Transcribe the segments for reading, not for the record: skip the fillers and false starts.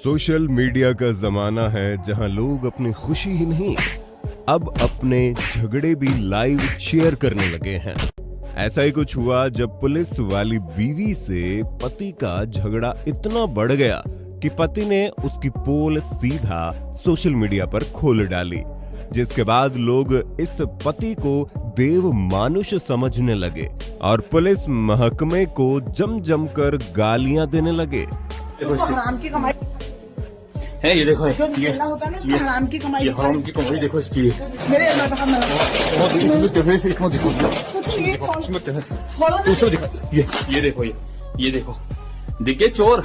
Social media का जमाना है जहां लोग अपनी खुशी ही नहीं अब अपने झगड़े भी लाइव शेयर करने लगे हैं। ऐसा ही कुछ हुआ जब पुलिस वाली बीवी से पति का झगड़ा इतना बढ़ गया कि पति ने उसकी पोल सीधा सोशल मीडिया पर खोल डाली, जिसके बाद लोग इस पति को देव मानुष समझने लगे और पुलिस महकमे को जम जम कर गालियां देने लगे। तो हराम की कमाई है ये देखो, ये होता है ना, इसमें हराम की कमाई ये हराम की कमाई देखो इसकी। मेरे अल्लाह का हम इसमें देखो, दूसरा देखो, ये देखो, ये देखो, दिखे चोर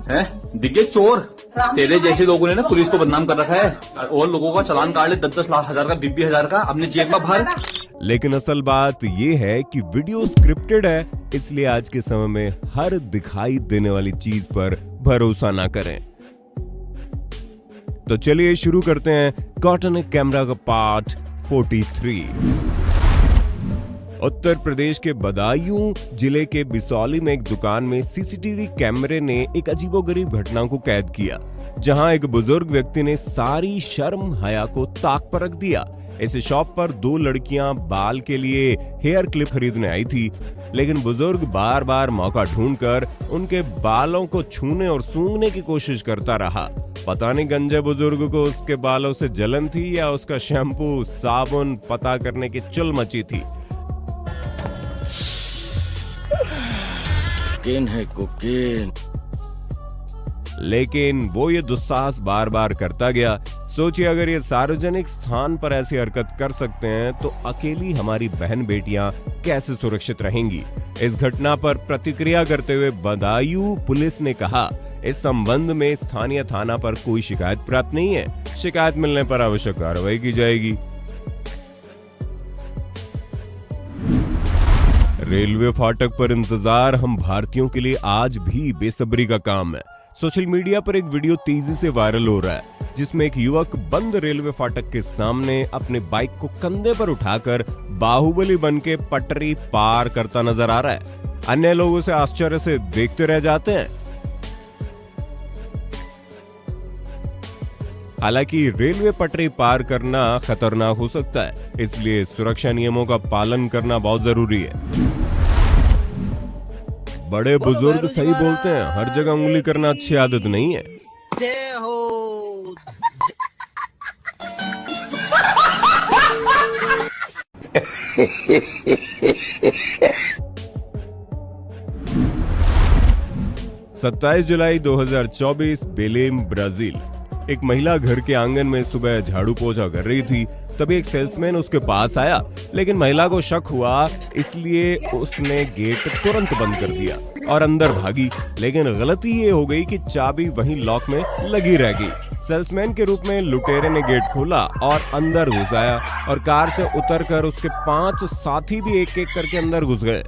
है, दिखे चोर। तेरे जैसे लोगों ने ना पुलिस को बदनाम कर रखा है और लोगों का चालान काट ले 10-10 लाख हजार का, 20-20 हजार का अपने जेब में भर। लेकिन असल बात ये है कि वीडियो स्क्रिप्टेड है, इसलिए आज के समय में हर दिखाई देने वाली चीज पर भरोसा ना करें। तो चलिए शुरू करते हैं कॉटन कैमरा का पार्ट 43। उत्तर प्रदेश के बदायूं जिले के बिसौली में एक दुकान में सीसीटीवी कैमरे ने एक अजीबोगरीब घटना को कैद किया, जहां एक बुजुर्ग व्यक्ति ने सारी शर्म हया को ताक पर रख दिया। इस शॉप पर दो लड़कियां बाल के लिए हेयर क्लिप खरीदने आई थी, लेकिन बुजुर्ग बार बार मौका ढूंढकर उनके बालों को छूने और सूंघने की कोशिश करता रहा। पता नहीं गंजे बुजुर्ग को उसके बालों से जलन थी या उसका शैम्पू साबुन पता करने की चुल मची थी। कोकेन है, कोकेन। लेकिन वो ये दुस्साहस बार बार करता गया। सोचिए, अगर ये सार्वजनिक स्थान पर ऐसी हरकत कर सकते हैं तो अकेली हमारी बहन बेटियां कैसे सुरक्षित रहेंगी। इस घटना पर प्रतिक्रिया करते हुए बदायूं पुलिस ने कहा, इस संबंध में स्थानीय थाना पर कोई शिकायत प्राप्त नहीं है। शिकायत मिलने पर आवश्यक कार्रवाई की जाएगी। रेलवे फाटक पर इंतजार हम भारतीयों के लिए आज भी बेसब्री का काम है। सोशल मीडिया पर एक वीडियो तेजी से वायरल हो रहा है, जिसमें एक युवक बंद रेलवे फाटक के सामने अपने बाइक को कंधे पर उठाकर बाहुबली बनके पटरी पार करता नजर आ रहा है। अन्य लोग उसे आश्चर्य से देखते रह जाते हैं। हालांकि रेलवे पटरी पार करना खतरनाक हो सकता है, इसलिए सुरक्षा नियमों का पालन करना बहुत जरूरी है। बड़े बुजुर्ग सही बोलते हैं, हर जगह उंगली करना अच्छी आदत नहीं है। जय हो। 27 जुलाई 2024 बेलेम, ब्राजील। एक महिला घर के आंगन में सुबह झाड़ू पोछा कर रही थी, तभी एक सेल्समैन उसके पास आया, लेकिन महिला को शक हुआ, इसलिए उसने गेट तुरंत बंद कर दिया और अंदर भागी। लेकिन गलती ये हो गई कि चाबी वहीं लॉक में लगी रह गई। सेल्समैन के रूप में लुटेरे ने गेट खोला और अंदर घुस आया और कार से उतरकर उसके 5 साथी भी एक एक करके अंदर घुस गए।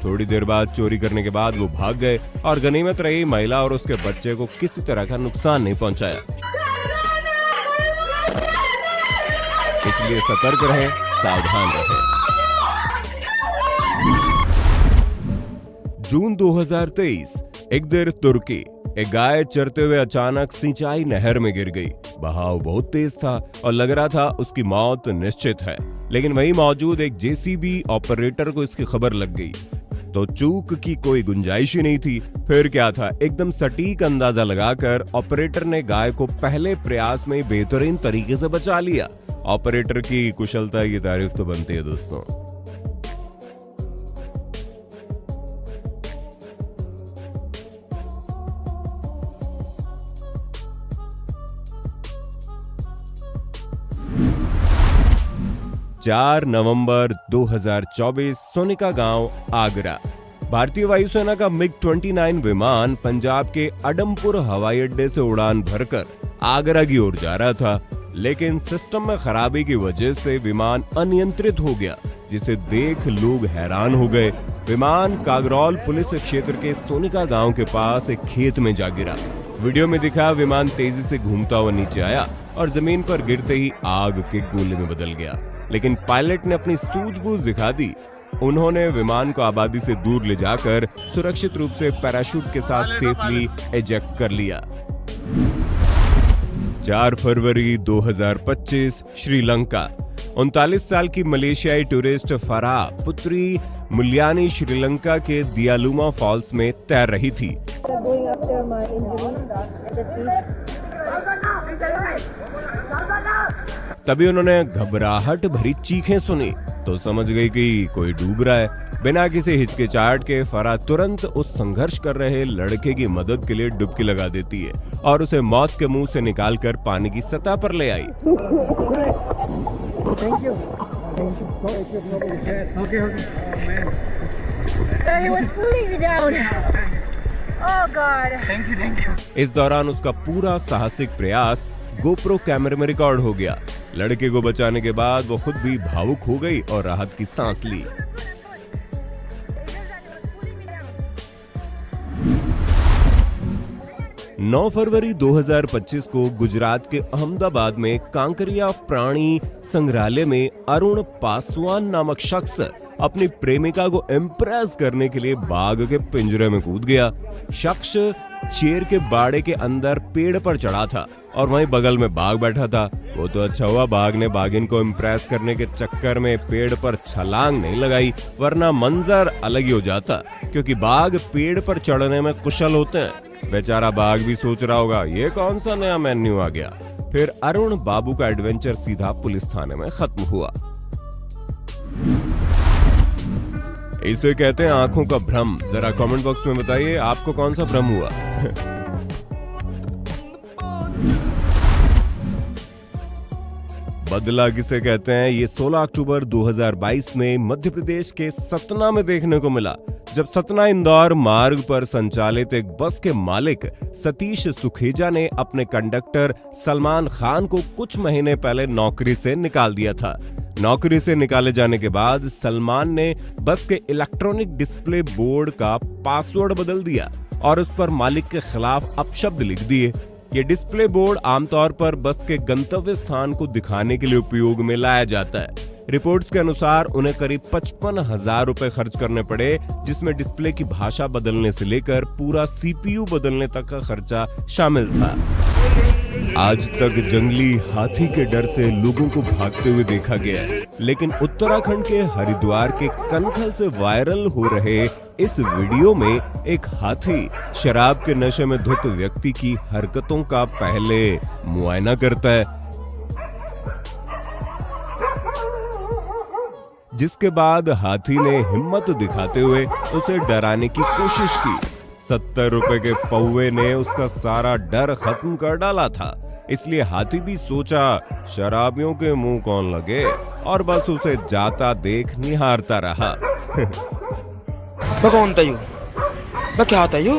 थोड़ी देर बाद चोरी करने के बाद वो भाग गए और गनीमत रही महिला और उसके बच्चे को किसी तरह का नुकसान नहीं पहुंचाया। इसलिए सतर्क रहें, सावधान रहें। जून 2023, एक देर तुर्की। एक गाय चरते हुए अचानक सिंचाई नहर में गिर गई। बहाव बहुत तेज था और लग रहा था उसकी मौत निश्चित है, लेकिन वहीं मौजूद एक जेसीबी ऑपरेटर को इसकी खबर लग गई, तो चूक की कोई गुंजाइश ही नहीं थी। फिर क्या था, एकदम सटीक अंदाजा लगाकर ऑपरेटर ने गाय को पहले प्रयास में बेहतरीन तरीके से बचा लिया। ऑपरेटर की कुशलता की तारीफ तो बनती है दोस्तों। चार नवंबर 2024, सोनिका गांव, आगरा। भारतीय वायुसेना का MiG-29 विमान पंजाब के अडमपुर हवाई अड्डे से उड़ान भरकर आगरा की ओर जा रहा था, लेकिन सिस्टम में खराबी की वजह से विमान अनियंत्रित हो गया, जिसे देख लोग हैरान हो गए। विमान कागरौल पुलिस क्षेत्र के सोनिका गांव के पास एक खेत में जा गिरा। वीडियो में दिखा विमान तेजी से घूमता हुआ नीचे आया और जमीन पर गिरते ही आग के गोले में बदल गया। लेकिन पायलट ने अपनी सूझबूझ दिखा दी। उन्होंने विमान को आबादी से दूर ले जाकर सुरक्षित रूप से पैराशूट के साथ सेफली इजेक्ट कर लिया। 4 फरवरी 2025 श्रीलंका। 39 साल की मलेशियाई टूरिस्ट फराह पुत्री मुल्यानी श्रीलंका के दियालुमा फॉल्स में तैर रही थी। तभी उन्होंने घबराहट भरी चीखें सुनी तो समझ गई कि कोई डूब रहा है। बिना किसी हिचकिचाहट के फराह तुरंत उस संघर्ष कर रहे लड़के की मदद के लिए डुबकी लगा देती है और उसे मौत के मुंह से निकालकर पानी की सतह पर ले आई। इस दौरान उसका पूरा साहसिक प्रयास गोप्रो कैमरे में रिकॉर्ड हो गया। लड़के को बचाने के बाद वो खुद भी भावुक हो गई और राहत की सांस ली। नौ फरवरी 2025 को गुजरात के अहमदाबाद में कांकरिया प्राणी संग्रहालय में अरुण पासवान नामक शख्स अपनी प्रेमिका को इम्प्रेस करने के लिए बाघ के पिंजरे में कूद गया। शख्स शेर के बाड़े के अंदर पेड़ पर चढ़ा था और वहीं बगल में बाघ बैठा था। वो तो अच्छा हुआ बाघ ने बाघिन को इम्प्रेस करने के चक्कर में पेड़ पर छलांग नहीं लगाई, वरना मंजर अलग ही हो जाता, क्योंकि बाघ पेड़ पर चढ़ने में कुशल होते हैं। बेचारा बाघ भी सोच रहा होगा ये कौन सा नया मेन्यू आ गया। फिर अरुण बाबू का एडवेंचर सीधा पुलिस थाने में खत्म हुआ। इसे कहते हैं आंखों का भ्रम। जरा कमेंट बॉक्स में बताइए आपको कौन सा भ्रम हुआ। बदला किसे कहते हैं, ये 16 अक्टूबर 2022 में मध्य प्रदेश के सतना में देखने को मिला, जब सतना इंदौर मार्ग पर संचालित एक बस के मालिक सतीश सुखेजा ने अपने कंडक्टर सलमान खान को कुछ महीने पहले नौकरी से निकाल दिया था। नौकरी से निकाले जाने के बाद सलमान ने बस के इलेक्ट्रॉनिक डिस्प्ले बोर्ड का पासवर्ड बदल दिया और उस पर मालिक के खिलाफ अपशब्द लिख दिए। ये डिस्प्ले बोर्ड आमतौर पर बस के गंतव्य स्थान को दिखाने के लिए उपयोग में लाया जाता है। रिपोर्ट्स के अनुसार उन्हें करीब 55,000 रुपए खर्च करने पड़े, जिसमें डिस्प्ले की भाषा बदलने से लेकर पूरा सीपीयू बदलने तक का खर्चा शामिल था। आज तक जंगली हाथी के डर से लोगों को भागते हुए देखा गया है, लेकिन उत्तराखंड के हरिद्वार के कनखल से वायरल हो रहे इस वीडियो में एक हाथी शराब के नशे में धुत व्यक्ति की हरकतों का पहले मुआयना करता है, जिसके बाद हाथी ने हिम्मत दिखाते हुए उसे डराने की कोशिश की। 70 रुपए के पौवे ने उसका सारा डर खत्म कर डाला था, इसलिए हाथी भी सोचा शराबियों के मुंह कौन लगे और बस उसे जाता देख निहारता रहा। कौन था यू? क्या था यू?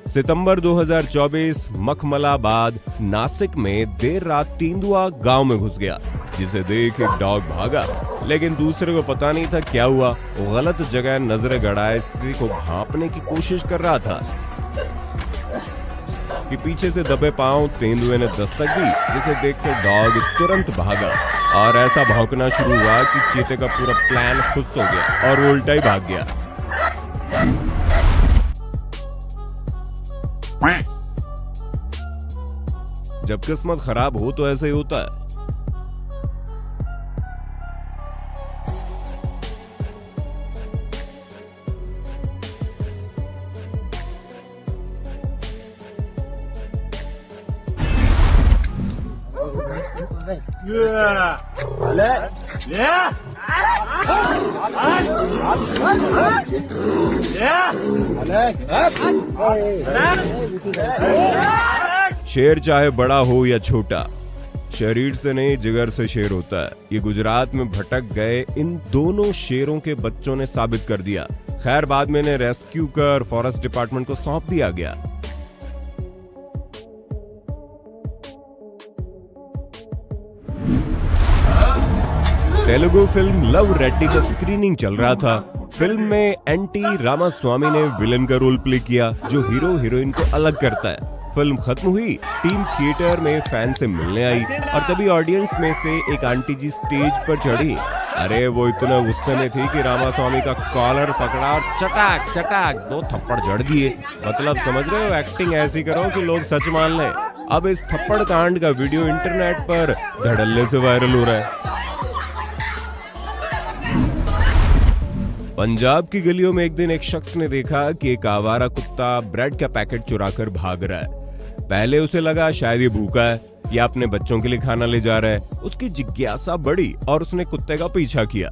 सितंबर 2024 मखमलाबाद नासिक में देर रात तेंदुआ गांव में घुस गया, जिसे देख एक डॉग भागा, लेकिन दूसरे को पता नहीं था क्या हुआ। वो गलत जगह नजरें गड़ाए स्त्री को भांपने की कोशिश कर रहा था कि पीछे से दबे पांव तेंदुए ने दस्तक दी, जिसे देखकर डॉग तुरंत भागा और ऐसा भौंकना शुरू हुआ कि चीते का पूरा प्लान खुश हो गया और वो उल्टा ही भाग गया। जब किस्मत खराब हो तो ऐसे ही होता है। शेर चाहे बड़ा हो या छोटा, शरीर से नहीं जिगर से शेर होता है। ये गुजरात में भटक गए इन दोनों शेरों के बच्चों ने साबित कर दिया। खैर बाद में इन्हें रेस्क्यू कर फॉरेस्ट डिपार्टमेंट को सौंप दिया गया। तेलुगु फिल्म लव रेड्डी का स्क्रीनिंग चल रहा था। फिल्म में एनटी रामास्वामी ने विलन का रोल प्ले किया, जो हीरो हीरोइन को अलग करता है। फिल्म खत्म हुई, टीम थिएटर में फैन से मिलने आई और तभी ऑडियंस में से एक आंटी जी स्टेज पर चढ़ी। अरे वो इतना गुस्से में थी कि रामास्वामी का कॉलर पकड़ा और चटाक चटाक 2 थप्पड़ जड़ दिए। मतलब समझ रहे हो, एक्टिंग ऐसी करो कि लोग सच मान लें। अब इस थप्पड़ कांड का वीडियो इंटरनेट पर धड़ल्ले से वायरल हो रहा है। पंजाब की गलियों में एक दिन एक शख्स ने देखा कि एक आवारा कुत्ता ब्रेड का पैकेट चुराकर भाग रहा है। पहले उसे लगा शायद ये भूखा है या अपने बच्चों के लिए खाना ले जा रहा है। उसकी जिज्ञासा बढ़ी और उसने कुत्ते का पीछा किया।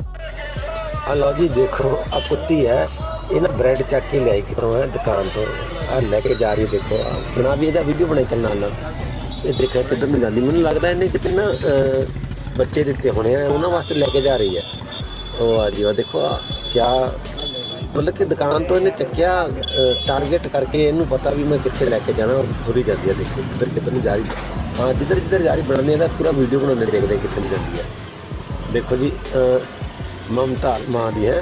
लो जी देखो, अब कुत्ती है, ये ना ब्रेड चक के ले है दुकान तो लेके जा रही है। देखो बना भी वीडियो बनाई चल नाल ये देखा किधर में जाती। मैंने लगता है इन्हें कितने ना बच्चे दिते होने हैं, उन्होंने वास्ते लेके जा रही है। ओ जी वो देखो क्या मतलब कि दुकान तो इन्हें चक्या टारगेट करके, इन्हें पता भी मैं कितने लेके जाना और थोड़ी जाती है। देखो किधर कितनी जा रही है। हाँ जिधर जिधर जा रही बनाने का पूरा वीडियो बनाने देखते हैं कितनी जाती है। देखो जी ममता माँ दी है,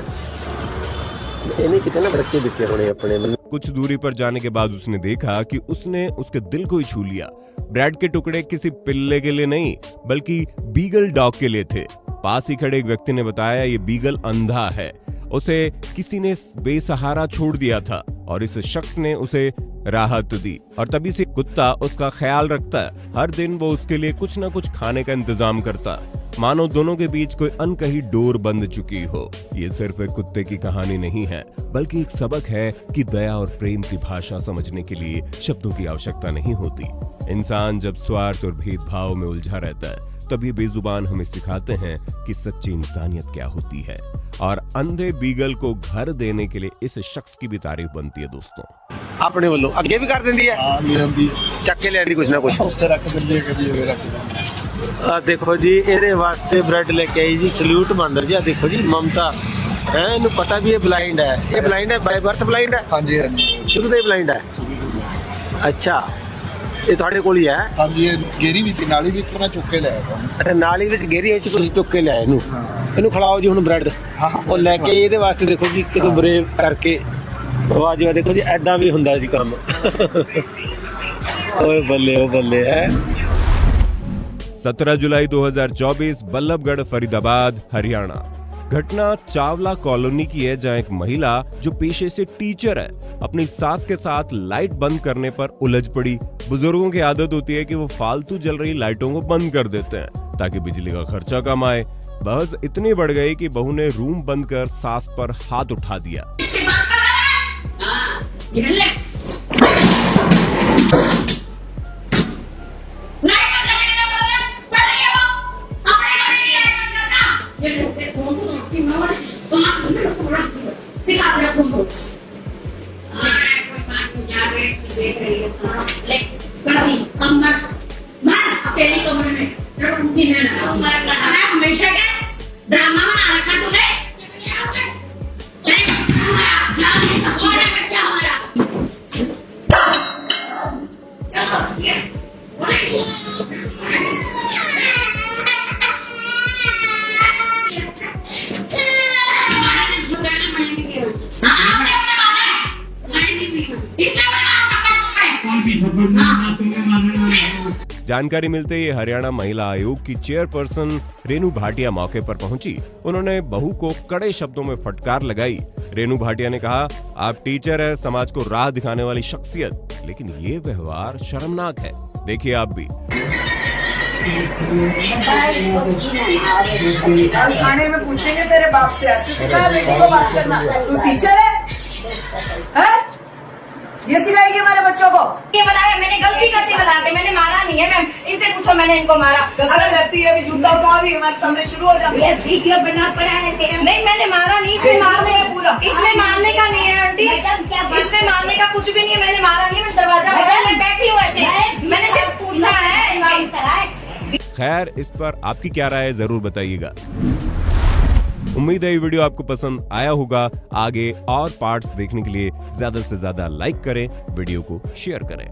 इन्हें कितने बच्चे दिते होने अपने। कुछ दूरी पर जाने के बाद उसने देखा कि उसने उसके दिल को ही छू लिया। ब्रेड के टुकड़े किसी पिल्ले के लिए नहीं बल्कि बीगल डॉग के लिए थे। पास ही खड़े एक व्यक्ति ने बताया ये बीगल अंधा है, उसे किसी ने बेसहारा छोड़ दिया था और इस शख्स ने उसे राहत दी और तभी से कुत्ता उसका ख्याल रखता है। हर दिन वो उसके लिए कुछ ना कुछ खाने का इंतजाम करता, मानो दोनों के बीच कोई अनकही डोर बंध चुकी हो। ये सिर्फ एक कुत्ते की कहानी नहीं है बल्कि एक सबक है कि दया और प्रेम की भाषा समझने के लिए शब्दों की आवश्यकता नहीं होती। इंसान जब स्वार्थ और भेदभाव में उलझा रहता है तब ये बेजुबान हमें सिखाते हैं कि सच्ची इंसानियत क्या होती है। और अंधे बीगल को घर देने के लिए इस शख्स की भी तारीफ बनती है दोस्तों। अपने वालों अगे भी कर देंदी है। हाँ ले आंदी चक के ले आंदी कुछ ना कुछ। उत्ते रख दिंदी है कभी ये रख। देखो जी ਇਹਦੇ ਵਾਸਤੇ ब्रेड लेके आई जी, सल्यूट मंदर जी। देखो जी ममता है, इन्हें पता भी ये ब्लाइंड है। ये ब्लाइंड है, बाय बर्थ ब्लाइंड है। हाँ जी हाँ जी शुरू से ब्लाइंड है। अच्छा ये ਤੁਹਾਡੇ ਕੋਲ ਹੀ ਹੈ। हाँ जी ये गेरी भी थी, नाली भी इतना चुक के ले आया। ਅੱਛਾ ਨਾਲੀ ਵਿੱਚ ਗੇਰੀ ਐ ਤੁਸੀਂ ਚੁੱਕ ਕੇ ਲਿਆਏ ਇਹਨੂੰ। ਇਹਨੂੰ ਖਿਲਾਓ ਜੀ ਹੁਣ ਬ੍ਰੈਡ। ਉਹ ਲੈ ਕੇ ਇਹਦੇ ਵਾਸਤੇ ਦੇਖੋ ਜੀ ਕਿਦੋਂ ਬਰੇਵ ਕਰਕੇ ਵਾਹ ਜੀ ਵਾਹ। ਦੇਖੋ ਜੀ ਐਦਾਂ ਵੀ ਹੁੰਦਾ ਜੀ ਕੰਮ। ਓਏ ਬੱਲੇ ਉਹ ਬੱਲੇ ਹੈ। 17 जुलाई 2024 बल्लभगढ़ फरीदाबाद हरियाणा। घटना चावला कॉलोनी की है जहां एक महिला जो पेशे से टीचर है अपनी सास के साथ लाइट बंद करने पर उलझ पड़ी। बुजुर्गों की आदत होती है कि वो फालतू जल रही लाइटों को बंद कर देते हैं ताकि बिजली का खर्चा कम आए। बहस इतनी बढ़ गई कि बहू ने रूम बंद कर सास पर हाथ उठा दिया। हमेशा क्या ड्रामा बना रखा तूने। बच्चा हमारा जानकारी मिलते ही हरियाणा महिला आयोग की चेयरपर्सन रेनू भाटिया मौके पर पहुंची। उन्होंने बहू को कड़े शब्दों में फटकार लगाई। रेनू भाटिया ने कहा, आप टीचर हैं, समाज को राह दिखाने वाली शख्सियत, लेकिन ये व्यवहार शर्मनाक है। देखिए आप भी। खाने में पूछेंगे तेरे बाप से, ऐसे सिखाया बेटी को बात करना। तू टीचर है? ये सिखाएगी हमारे बच्चों को? ये बनाया मैंने, गलती करती बना के, मैंने मारा नहीं है मैम। इनसे पूछो मैंने इनको मारा। अगर गलती है अभी जूता उठा भी हमारे सामने शुरू हो जाती है। वीडियो बना पड़ा है तेरा। नहीं मैंने मारा नहीं, इसमें मारने का पूरा, इसमें मारने का नहीं है आंटी, इसमें मारने का कुछ भी नहीं है। मैंने मारा नहीं, मैं दरवाजा मैं बैठी हूँ ऐसे, मैंने सिर्फ पूछा है। खैर इस पर आपकी क्या राय है जरूर बताइएगा। उम्मीद है ये वीडियो आपको पसंद आया होगा। आगे और पार्ट्स देखने के लिए ज्यादा से ज्यादा लाइक करें, वीडियो को शेयर करें।